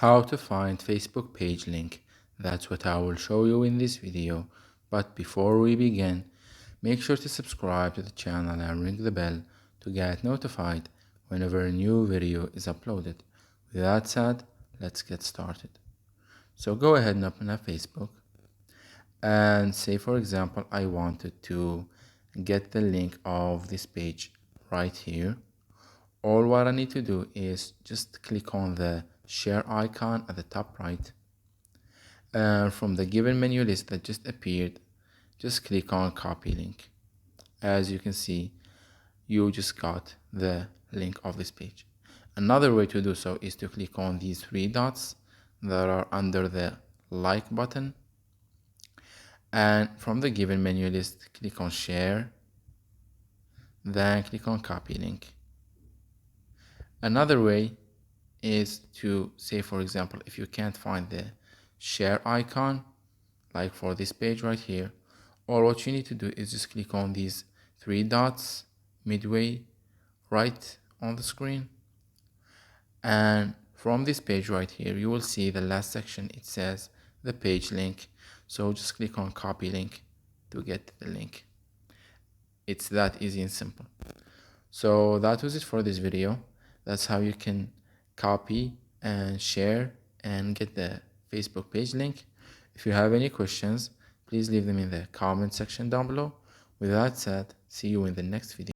How to find Facebook page link. That's what I will show you in this video. But before we begin, make sure to subscribe to the channel and ring the bell to get notified whenever a new video is uploaded. With that said, let's get started. So go ahead and open up Facebook and say, for example, I wanted to get the link of this page right here. All what I need to do is just click on the share icon at the top right. From the given menu list that just appeared, just click on copy link. As you can see, you just got the link of this page. Another way to do so is to click on these three dots that are under the like button, and from the given menu list, click on share, then click on copy link. Another way is to say, for example, if you can't find the share icon, like for this page right here, all what you need to do is just click on these three dots midway right on the screen, and from this page right here you will see the last section. It says the page link, so just click on copy link to get the link. It's that easy and simple. So that was it for this video. That's how you can copy and share and get the Facebook page link. If you have any questions, please leave them in the comment section down below. With that said, see you in the next video.